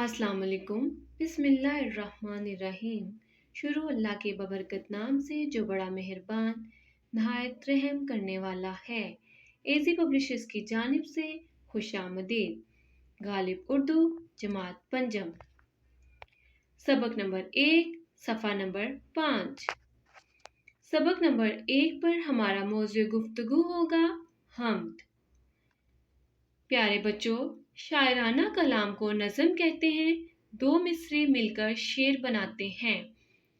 अस्सलाम वालेकुम। बिस्मिल्लाहिर्रहमानिर्रहीम। शुरू अल्लाह के बबरकत नाम से जो बड़ा मेहरबान नहायत रहम करने वाला है। एजी पब्लिशर्स की जानिब से खुशामदीद। गालिब उर्दू जमात पंजम। सबक नंबर 1 सफ़ा नंबर 5। सबक नंबर 1 पर हमारा मौज़ू गुफ्तगू होगा हम्द। प्यारे बच्चों, शायराना कलाम को नज़म कहते हैं। दो मिसरे मिलकर शेर बनाते हैं।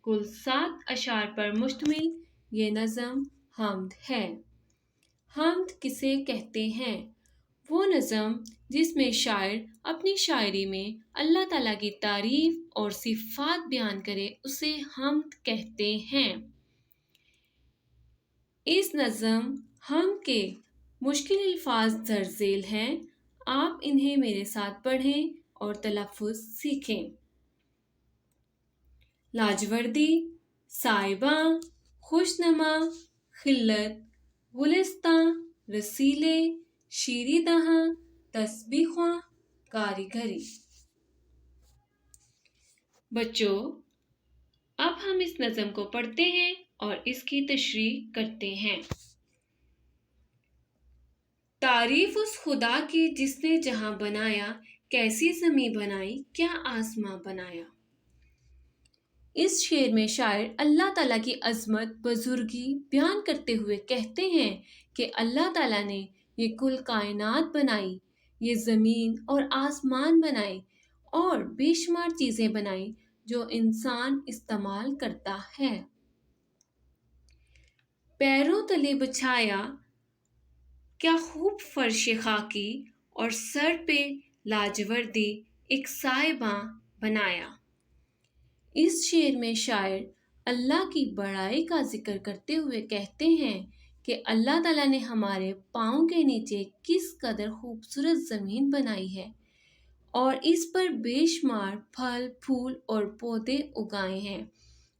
कुल 7 अशार पर मुश्तमिल ये नज़म हम्द है। हम्द किसे कहते हैं? वो नज़म जिसमें शायर अपनी शायरी में अल्लाह ताला की तारीफ और सिफ़ात बयान करे उसे हम्द कहते हैं। इस नज़म हम्द के मुश्किल अल्फाज दर्ज हैं। आप इन्हें मेरे साथ पढ़ें और तलफ़्फ़ुज़ सीखें। लाजवर्दी, साइबां, खुशनमा, खिल्लत, गुलिस्तां, रसीले, शीरी दहां, तस्बीख़्वां, कारीगरी। बच्चों, अब हम इस नज़म को पढ़ते हैं और इसकी तशरीह करते हैं। तारीफ उस खुदा की जिसने जहां बनाया, कैसी ज़मीं बनाई, क्या आसमां बनाया। इस शेर में शायर अल्लाह ताला की अज़मत बुज़ुर्गी बयान करते हुए कहते हैं कि अल्लाह ताला ने ये कुल कायनात बनाई, ये ज़मीन और आसमान बनाए और बेशुमार चीज़ें बनाई जो इंसान इस्तेमाल करता है। पैरों तले बिछाया क्या खूब फर्श खाकी और सर पे लाजवर्दी एक साइबां बनाया। इस शेर में शायर अल्लाह की बड़ाई का जिक्र करते हुए कहते हैं कि अल्लाह ताला ने हमारे पाँव के नीचे किस कदर खूबसूरत ज़मीन बनाई है और इस पर बेशुमार फल, फूल और पौधे उगाए हैं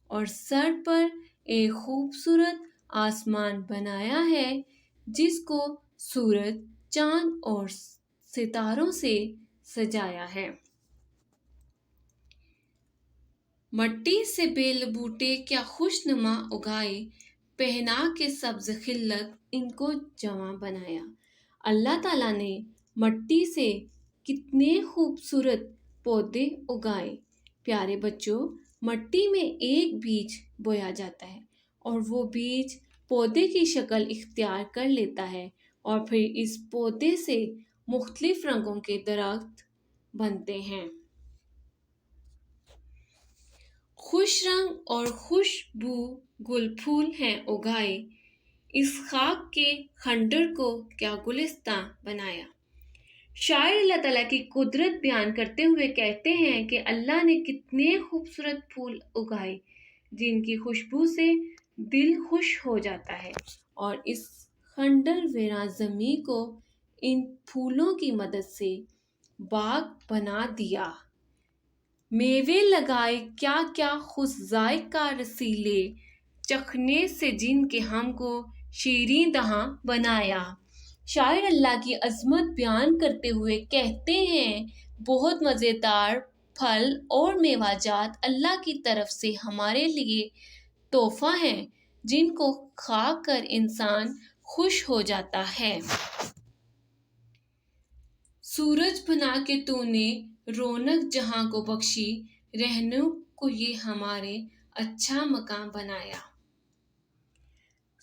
और सर पर एक खूबसूरत आसमान बनाया है जिसको सूरज, चांद और सितारों से सजाया है। मट्टी से बेल बूटे क्या खुशनुमा उगाए, पहना के सब्ज खिल्लत इनको जवां बनाया। अल्लाह ताला ने मट्टी से कितने खूबसूरत पौधे उगाए। प्यारे बच्चों, मट्टी में एक बीज बोया जाता है और वो बीज पौधे की शक्ल इख्तियार कर लेता है और फिर इस पौधे से मुख्तलिफ रंगों के दरख्त बनते हैं। खुश रंग और खुशबू गुल फूल हैं उगाए, इस खाक के खंडर को क्या गुलिस्तां बनाया। शायर अल्लाह ताला की कुदरत बयान करते हुए कहते हैं कि अल्लाह ने कितने खूबसूरत फूल उगाए जिनकी खुशबू से दिल खुश हो जाता है और इस खंडर वेरा ज़मीं को इन फूलों की मदद से बाग बना दिया। मेवे लगाए क्या क्या खुश जायका रसीले, चखने से जिनके हमको शीरीं दहां बनाया। शायर अल्लाह की अज़मत बयान करते हुए कहते हैं बहुत मज़ेदार फल और मेवाजात अल्लाह की तरफ से हमारे लिए तोहफ़ा हैं जिनको खा कर इंसान खुश हो जाता है। सूरज बना के तूने रौनक जहां को बख्शी, रहने को ये हमारे अच्छा मकान बनाया।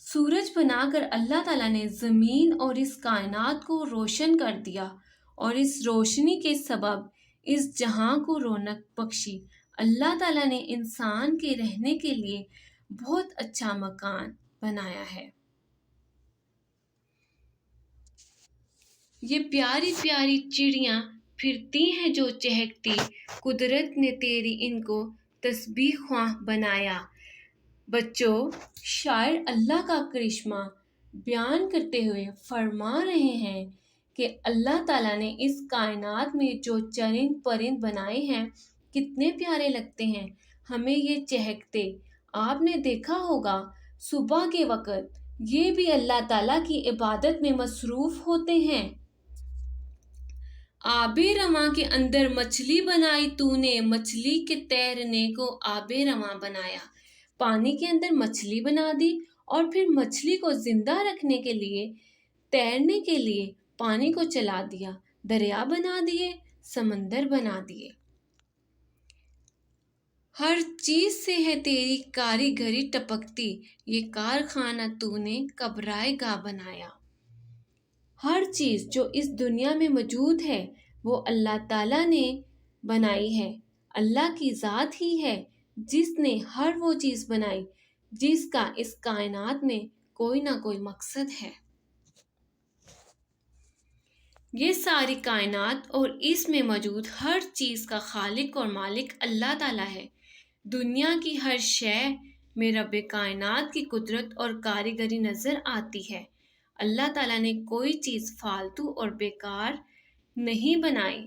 सूरज बनाकर अल्लाह ताला ने ज़मीन और इस कायनात को रोशन कर दिया और इस रोशनी के सबब इस जहां को रौनक बख्शी। अल्लाह ताला ने इंसान के रहने के लिए बहुत अच्छा मकान बनाया है। ये प्यारी प्यारी चिड़ियाँ फिरती हैं जो चहकती, कुदरत ने तेरी इनको तस्बीख़्वां बनाया। बच्चों, शायर अल्लाह का करिश्मा बयान करते हुए फरमा रहे हैं कि अल्लाह ताला ने इस कायनात में जो चरिंद परिंद बनाए हैं कितने प्यारे लगते हैं। हमें ये चहकते आपने देखा होगा सुबह के वक़्त ये भी अल्लाह ताला की इबादत में मसरूफ़ होते हैं। आबे रवां के अंदर मछली बनाई तूने, मछली के तैरने को आबे रवां बनाया। पानी के अंदर मछली बना दी और फिर मछली को जिंदा रखने के लिए, तैरने के लिए पानी को चला दिया, दरिया बना दिए, समंदर बना दिए। हर चीज से है तेरी कारीगरी टपकती, ये कारखाना तूने कब रायगा बनाया। हर चीज जो इस दुनिया में मौजूद है वो अल्लाह ताला ने बनाई है। अल्लाह की ज़ात ही है जिसने हर वो चीज़ बनाई जिसका इस कायनात में कोई ना कोई मकसद है। ये सारी कायनात और इसमें मौजूद हर चीज़ का खालिक और मालिक अल्लाह ताला है। दुनिया की हर शय में रब कायनात की कुदरत और कारीगरी नज़र आती है। अल्लाह ताला ने कोई चीज़ फालतू और बेकार नहीं बनाई।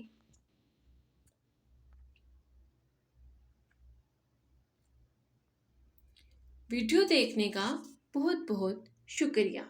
वीडियो देखने का बहुत बहुत शुक्रिया।